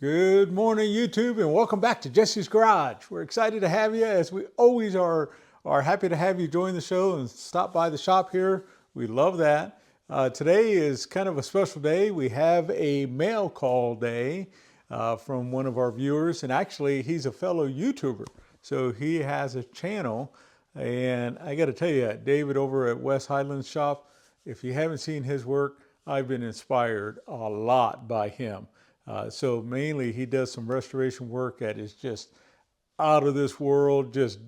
Good morning, YouTube, and welcome back to Jesse's Garage. We're excited to have you, as we always are happy to have you join the show and stop by the shop here. We love that. Today is kind of a special day. We have a mail call day from one of our viewers, and actually he's a fellow YouTuber. So he has a channel, and I got to tell you, David over at West Highlands Shop, if you haven't seen his work, I've been inspired a lot by him. So mainly he does some restoration work that is just out of this world, just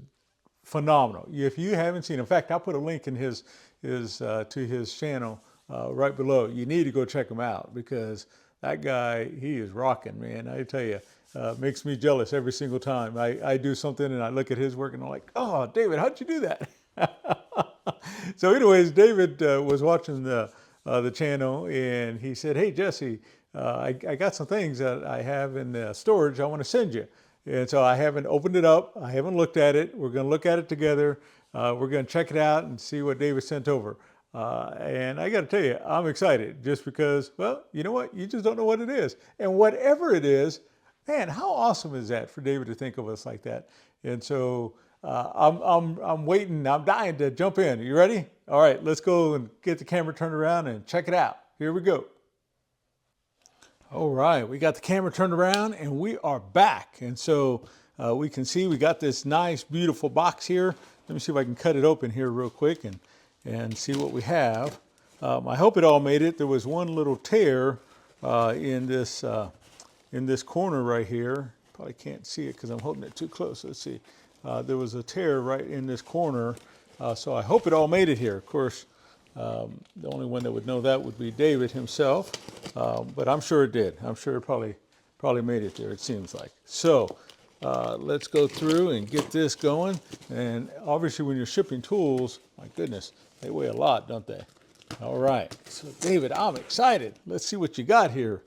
phenomenal. If you haven't seen, in fact, I'll put a link in to his channel right below. You need to go check him out because that guy, he is rocking, man. I tell you, makes me jealous every single time I do something and I look at his work and I'm like, oh, David, how'd you do that? So anyways, David was watching the channel and he said, hey, Jesse, I got some things that I have in storage I want to send you. And so I haven't opened it up. I haven't looked at it. We're going to look at it together. We're going to check it out and see what David sent over. And I got to tell you, I'm excited just because, well, you know what? You just don't know what it is. And whatever it is, man, how awesome is that for David to think of us like that? And so I'm waiting. I'm dying to jump in. Are you ready? All right, let's go and get the camera turned around and check it out. Here we go. All right, we got the camera turned around and we are back. And so we can see we got this nice, beautiful box here. Let me see if I can cut it open here real quick and see what we have. I hope it all made it. There was one little tear in this corner right here. Probably can't see it because I'm holding it too close. Let's see. There was a tear right in this corner. So I hope it all made it here. Of course, the only one that would know that would be David himself, but I'm sure it did. I'm sure it probably made it there, it seems like. So let's go through and get this going. And obviously when you're shipping tools, my goodness, they weigh a lot, don't they? All right, so David, I'm excited. Let's see what you got here.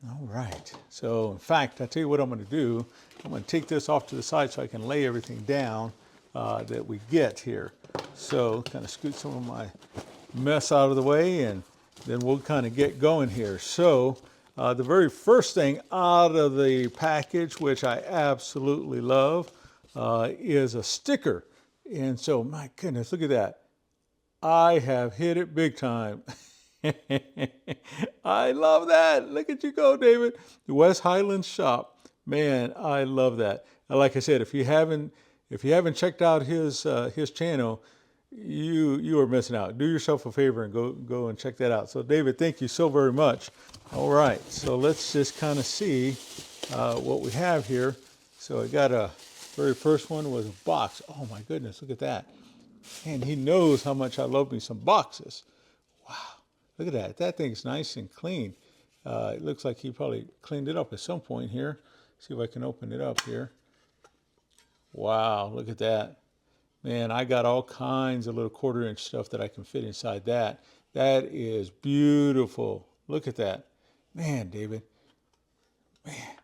All right, so in fact, I'll tell you what I'm gonna do. I'm gonna take this off to the side so I can lay everything down that we get here. So kind of scoot some of my mess out of the way and then we'll kind of get going here. So the very first thing out of the package, which I absolutely love, is a sticker. And so, my goodness, look at that. I have hit it big time. I love that. Look at you go, David. The West Highlands Shop. Man, I love that. Like I said, if you haven't checked out his channel, you are missing out. Do yourself a favor and go and check that out. So David, thank you so very much. All right, so let's just kind of see what we have here. So I got very first one was a box. Oh my goodness, look at that. And he knows how much I love me some boxes. Wow, look at that. That thing's nice and clean. It looks like he probably cleaned it up at some point here. See if I can open it up here. Wow, look at that. Man, I got all kinds of little 1/4-inch stuff that I can fit inside that. That is beautiful. Look at that. Man, David. Man,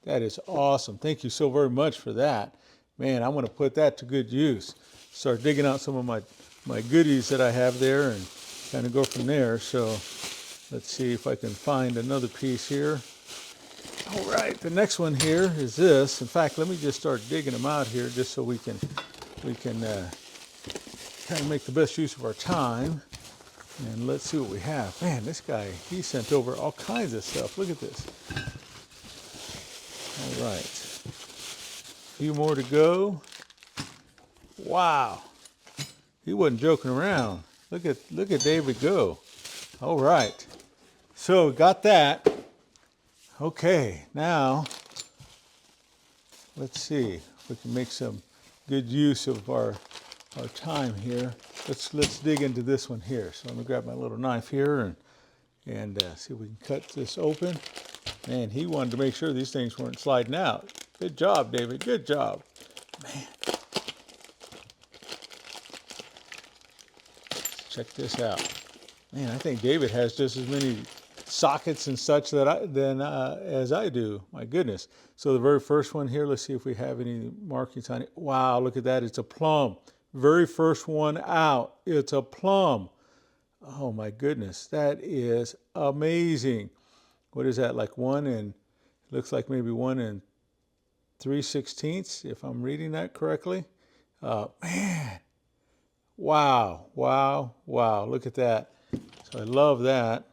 that is awesome. Thank you so very much for that. Man, I'm going to put that to good use. Start digging out some of my goodies that I have there and kind of go from there. So let's see if I can find another piece here. All right, the next one here is this. In fact, let me just start digging them out here just so we can kind of make the best use of our time. And let's see what we have. Man, this guy, he sent over all kinds of stuff. Look at this. All right. A few more to go. Wow. He wasn't joking around. Look at David go. All right. So got that. Okay, now let's see if we can make some good use of our time here. Let's dig into this one here. So I'm gonna grab my little knife here and see if we can cut this open. Man, he wanted to make sure these things weren't sliding out. Good job, David. Good job. Man. Let's check this out. Man, I think David has just as many sockets and such as I do. My goodness. So the very first one here, let's see if we have any markings on it. Wow, look at that. It's a Plomb. Very first one out. It's a Plomb. Oh my goodness. That is amazing. What is that? Like 1 Looks like maybe 1 3/16, if I'm reading that correctly. Man, wow, wow, wow, look at that. So I love that.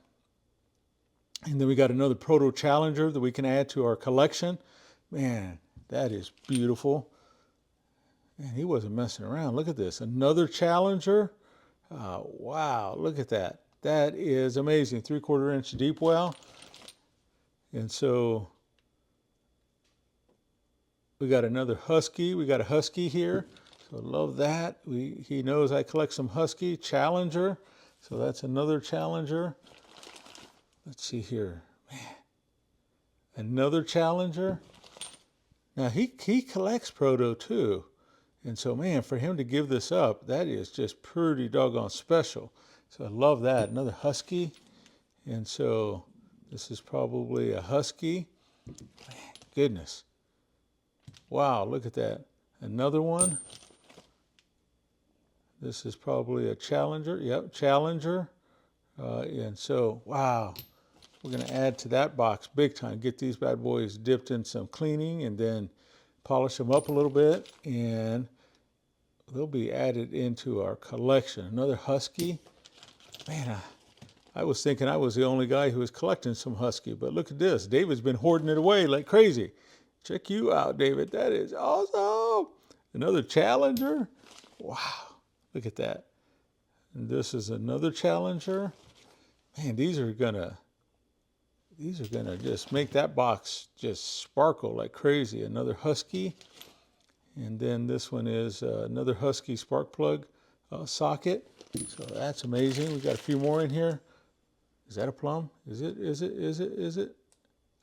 And then we got another Proto Challenger that we can add to our collection. Man, that is beautiful. Man, he wasn't messing around. Look at this, another Challenger. Wow, look at that. That is amazing, 3/4 inch deep well. And so we got another Husky. We got a Husky here. So love that. He knows I collect some Husky. Challenger. So that's another Challenger. Let's see here. Man. Another Challenger. Now he collects Proto too. And so man, for him to give this up, that is just pretty doggone special. So I love that. Another Husky. And so this is probably a Husky. Man, goodness. Wow, look at that. Another one. This is probably a Challenger. Yep, Challenger. And so, wow, we're going to add to that box big time. Get these bad boys dipped in some cleaning and then polish them up a little bit. And they'll be added into our collection. Another Husky. Man, I was thinking I was the only guy who was collecting some Husky. But look at this. David's been hoarding it away like crazy. Check you out, David. That is awesome. Another Challenger. Wow. Look at that. And this is another Challenger. Man, these are gonna just make that box just sparkle like crazy. Another Husky. And then this one is another Husky spark plug socket. So that's amazing. We got a few more in here. Is that a Plomb? Is it?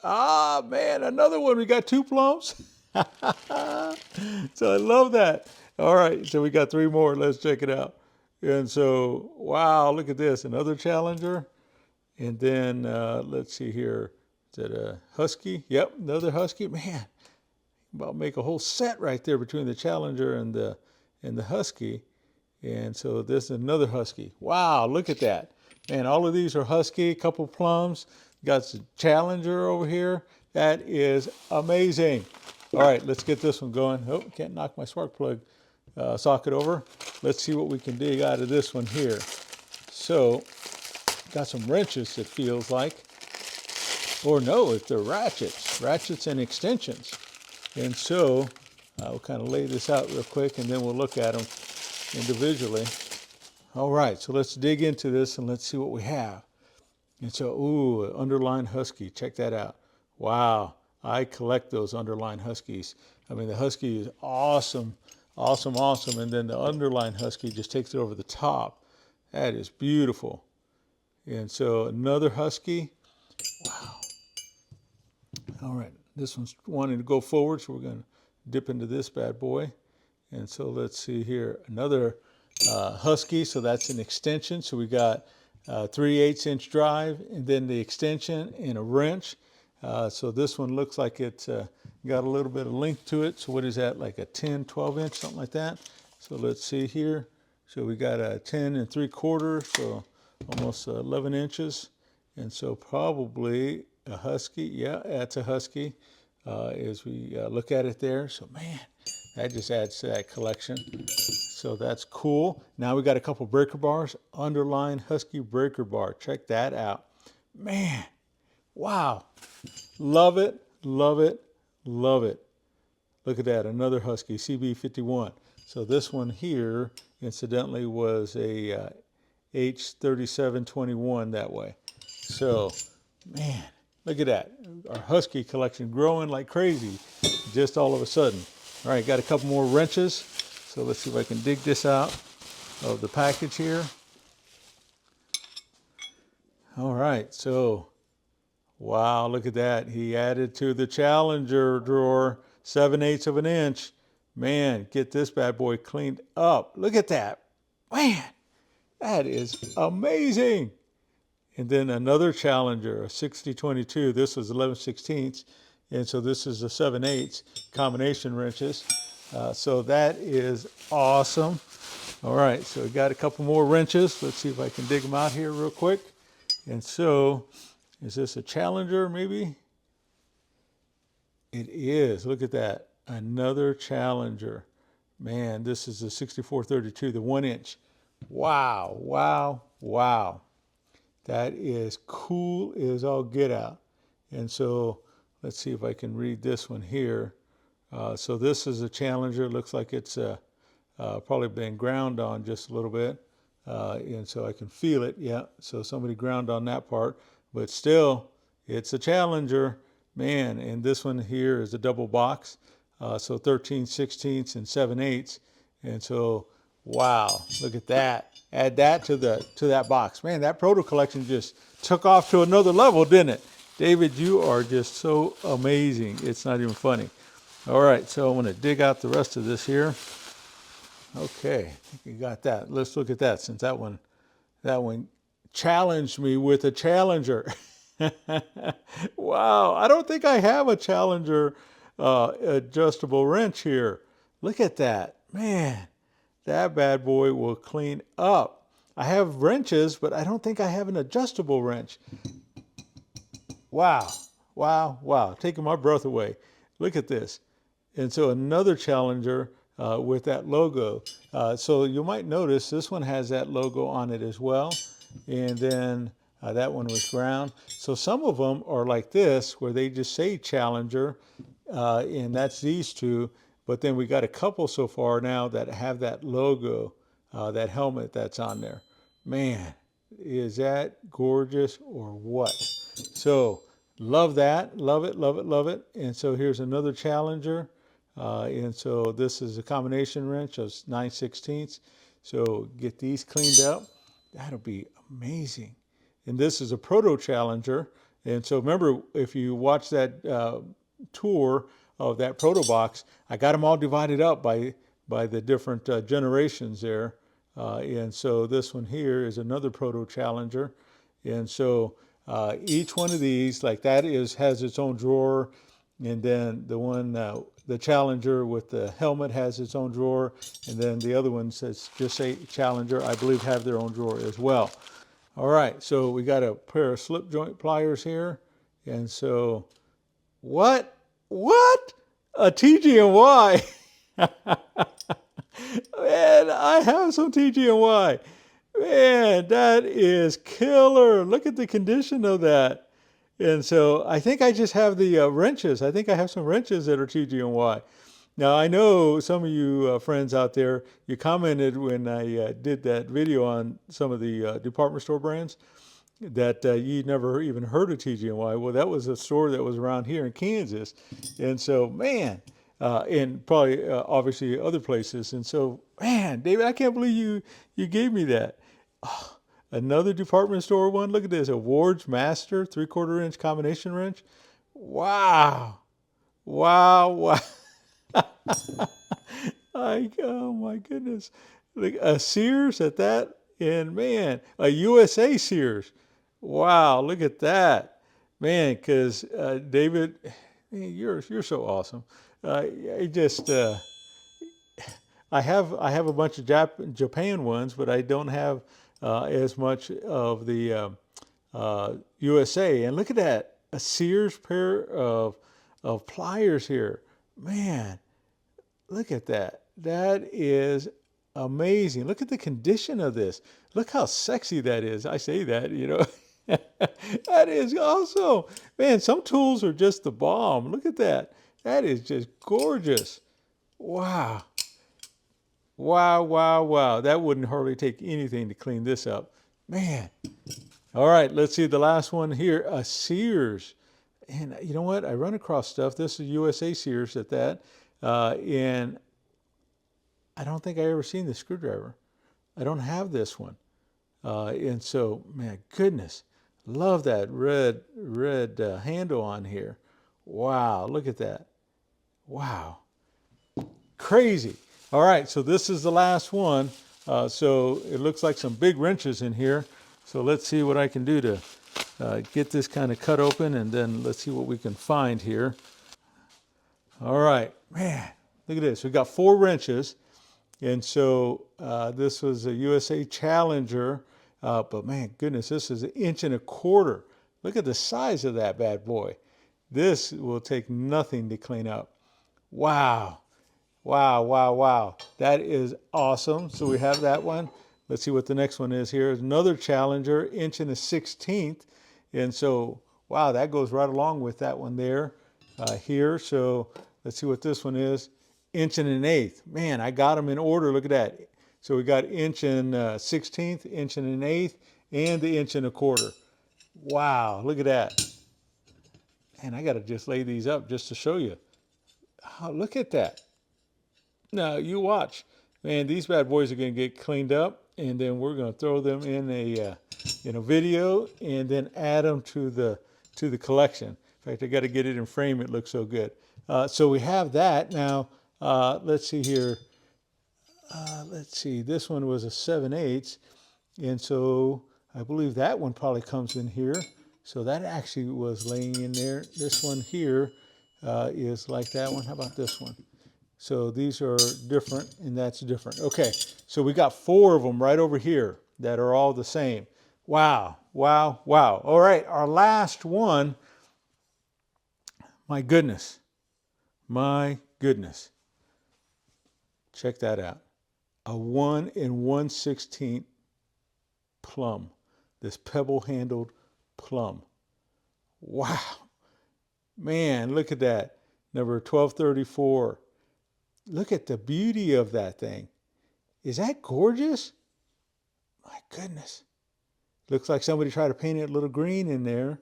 Ah, man, another one. We got 2 Plombs. So I love that. All right, so we got 3 more. Let's check it out. And so, wow, look at this. Another Challenger. And then, let's see here. Is that a Husky? Yep, another Husky. Man, about make a whole set right there between the Challenger and the Husky. And so this is another Husky. Wow, look at that. Man, all of these are Husky, a couple Plombs. Got some Challenger over here. That is amazing. All right, let's get this one going. Oh, can't knock my spark plug socket over. Let's see what we can dig out of this one here. So, got some wrenches, it feels like. Or no, it's the ratchets and extensions. And so, I'll kind of lay this out real quick and then we'll look at them individually. All right, so let's dig into this and let's see what we have. And so, ooh, underlined Husky, check that out. Wow, I collect those underlined Huskies. I mean, the Husky is awesome, awesome, awesome. And then the underlined Husky just takes it over the top. That is beautiful. And so another Husky. Wow. All right, this one's wanting to go forward, so we're going to dip into this bad boy. And so let's see here, another Husky, so that's an extension. So we got 3/8 inch drive and then the extension and a wrench. So this one looks like it's got a little bit of length to it. So what is that, like a 10, 12 inch, something like that? So let's see here. So we got a 10 3/4, so almost 11 inches. And so probably a Husky. Yeah, that's a Husky as we look at it there. So man, that just adds to that collection. So that's cool. Now we got a couple breaker bars, underlined Husky breaker bar. Check that out. Man, wow. Love it, love it, love it. Look at that, another Husky, CB51. So this one here, incidentally, was a H3721 that way. So, man, look at that. Our Husky collection growing like crazy, just all of a sudden. All right, got a couple more wrenches. So let's see if I can dig this out of the package here. All right, so, wow, look at that. He added to the Challenger drawer 7/8 of an inch. Man, get this bad boy cleaned up. Look at that. Man, that is amazing. And then another Challenger, a 6022. This was 11/16. And so this is a 7/8 combination wrenches. So that is awesome. All right, so we got a couple more wrenches. Let's see if I can dig them out here real quick. And so, is this a Challenger maybe? It is. Look at that. Another Challenger. Man, this is the 6432, the 1-inch. Wow, wow, wow. That is cool as all get out. And so let's see if I can read this one here. So this is a Challenger. Looks like it's probably been ground on just a little bit. And so I can feel it. Yeah, so somebody ground on that part. But still, it's a Challenger. Man, and this one here is a double box. So 13/16 and 7/8. And so, wow, look at that. Add that to that box. Man, that Proto collection just took off to another level, didn't it? David, you are just so amazing. It's not even funny. All right, so I'm going to dig out the rest of this here. Okay, I think we got that. Let's look at that since that one challenged me with a Challenger. Wow, I don't think I have a Challenger adjustable wrench here. Look at that. Man, that bad boy will clean up. I have wrenches, but I don't think I have an adjustable wrench. Wow, wow, wow. Taking my breath away. Look at this. And so another Challenger with that logo. So you might notice this one has that logo on it as well. And then that one was ground. So some of them are like this, where they just say Challenger, and that's these two. But then we got a couple so far now that have that logo, that helmet that's on there. Man, is that gorgeous or what? So love that, love it, love it, love it. And so here's another Challenger. And so this is a combination wrench of 9/16. So get these cleaned up. That'll be amazing. And this is a Proto Challenger. And so remember, if you watch that tour of that Proto box, I got them all divided up by the different generations there. And so this one here is another Proto Challenger. And so each one of these, like that has its own drawer. And then the one, the Challenger with the helmet has its own drawer. And then the other ones that just say Challenger, I believe, have their own drawer as well. All right, so we got a pair of slip joint pliers here. And so, what? A TG&Y. Man, I have some TG&Y. Man, that is killer. Look at the condition of that. And so I think I just have the wrenches. I think I have some wrenches that are TG&Y. Now, I know some of you friends out there, you commented when I did that video on some of the department store brands that you never even heard of TG&Y. Well, that was a store that was around here in Kansas. And so, man, and probably obviously other places. And so, man, David, I can't believe you gave me that. Oh, another department store one. Look at this, a Ward's Master 3/4 inch combination wrench. Wow. Wow, wow. Oh my goodness. Like a Sears at that, and man, a USA Sears. Wow, look at that. Man, because David, you're so awesome. I just I have a bunch of Japan ones, but I don't have as much of the USA. And look at that, a Sears pair of pliers here. Man, look at that. That is amazing. Look at the condition of this. Look how sexy that is. I say that, you know. That is awesome. Man, some tools are just the bomb. Look at that. That is just gorgeous. Wow. Wow, wow, wow. That wouldn't hardly take anything to clean this up. Man. All right, let's see the last one here. A Sears. And you know what? I run across stuff. This is USA Sears at that. And I don't think I ever seen the screwdriver. I don't have this one. And so, man, goodness, love that red handle on here. Wow, look at that. Wow, crazy. All right, so this is the last one. So it looks like some big wrenches in here. So let's see what I can do to get this kind of cut open, and then let's see what we can find here. All right, man, look at this. We got 4 wrenches. And so this was a USA Challenger, but man, goodness, this is 1.25 inches. Look at the size of that bad boy. This will take nothing to clean up. Wow. Wow, wow, wow. That is awesome. So we have that one. Let's see what the next one is here. Another Challenger, 1 1/16. And so, wow, that goes right along with that one there here. So let's see what this one is. 1 1/8. Man, I got them in order. Look at that. So we got 1 1/16, 1 1/8, and the 1 1/4. Wow, look at that. And I got to just lay these up just to show you. Oh, look at that. Now you watch, man. These bad boys are going to get cleaned up, and then we're going to throw them in a video, and then add them to the collection. In fact, I got to get it in frame. It looks so good. So we have that now. Let's see here. Let's see. This one was a 7/8, and so I believe that one probably comes in here. So that actually was laying in there. This one here is like that one. How about this one? So these are different, and that's different. Okay, so we got 4 of them right over here that are all the same. Wow, wow, wow. All right, our last one. My goodness. My goodness. Check that out. A 1 1/16 Plomb. This pebble-handled Plomb. Wow. Man, look at that. Number 1234. Look at the beauty of that thing. Is that gorgeous? My goodness. Looks like somebody tried to paint it a little green in there,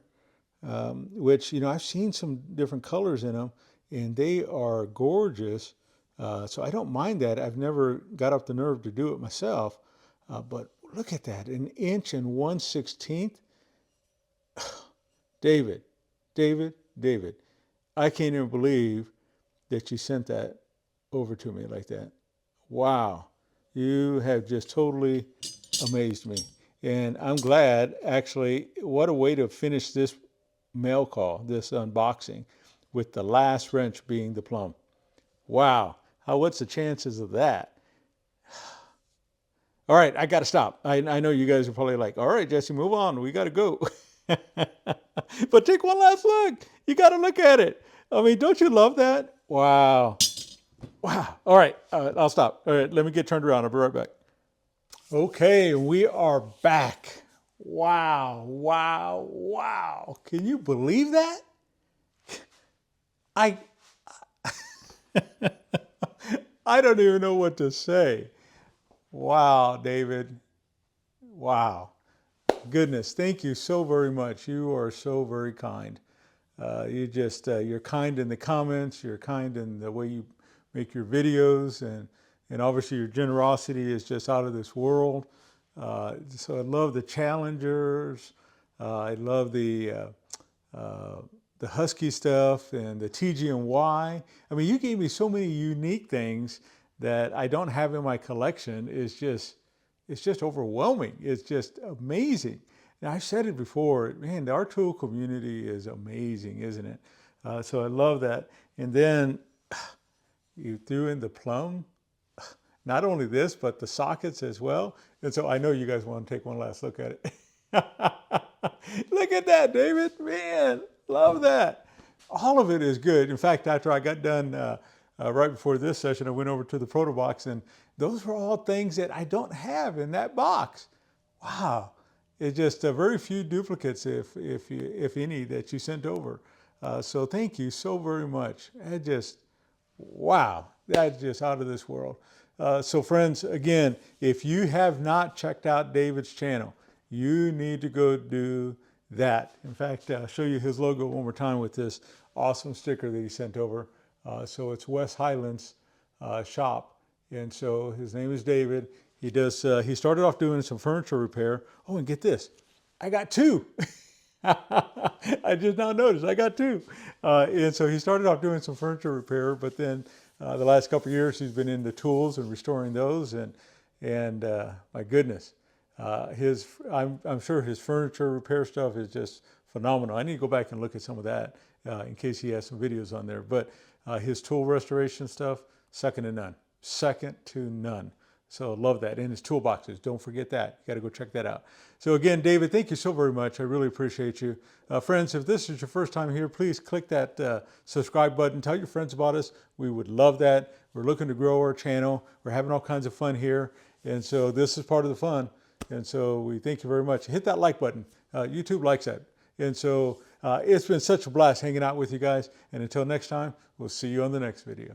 which, you know, I've seen some different colors in them, and they are gorgeous. So I don't mind that. I've never got up the nerve to do it myself. But look at that, 1 1/16. David, David, David. I can't even believe that you sent that over to me like that. Wow. You have just totally amazed me. And I'm glad, actually, what a way to finish this mail call, this unboxing, with the last wrench being the Plomb. Wow. What's the chances of that? All right, I got to stop. I know you guys are probably like, all right, Jesse, move on. We got to go. But take one last look. You got to look at it. I mean, don't you love that? Wow. Wow. All right, I'll stop. All right, let me get turned around. I'll be right back. Okay, we are back. Wow, wow, wow. Can you believe that? I I don't even know what to say. Wow, David. Wow. Goodness, thank you so very much. You are so very kind. You're kind in the comments. You're kind in the way you make your videos, and obviously your generosity is just out of this world. So I love the Challengers. I love the Husky stuff and the TG&Y. I mean, you gave me so many unique things that I don't have in my collection. It's just overwhelming. It's just amazing. And I've said it before, man, our tool community is amazing, isn't it? So I love that. And then you threw in the Plomb, not only this, but the sockets as well. And so I know you guys want to take one last look at it. Look at that, David. Man, love that. All of it is good. In fact, after I got done right before this session, I went over to the Proto box, and those were all things that I don't have in that box. Wow. It's just very few duplicates, if any, that you sent over. So thank you so very much. Wow, that's just out of this world. So friends, again, if you have not checked out David's channel, you need to go do that. In fact, I'll show you his logo one more time with this awesome sticker that he sent over. So it's West Highlands Shop. And so his name is David. He he started off doing some furniture repair. Oh, and get this, I got 2. I just now noticed I got 2. And so he started off doing some furniture repair, but then the last couple of years he's been into tools and restoring those. And my goodness, I'm sure his furniture repair stuff is just phenomenal. I need to go back and look at some of that in case he has some videos on there. But his tool restoration stuff, second to none. Second to none. So love that. And his toolboxes. Don't forget that. You got to go check that out. So again, David, thank you so very much. I really appreciate you. Friends, if this is your first time here, please click that subscribe button. Tell your friends about us. We would love that. We're looking to grow our channel. We're having all kinds of fun here. And so this is part of the fun. And so we thank you very much. Hit that like button. YouTube likes that. And so it's been such a blast hanging out with you guys. And until next time, we'll see you on the next video.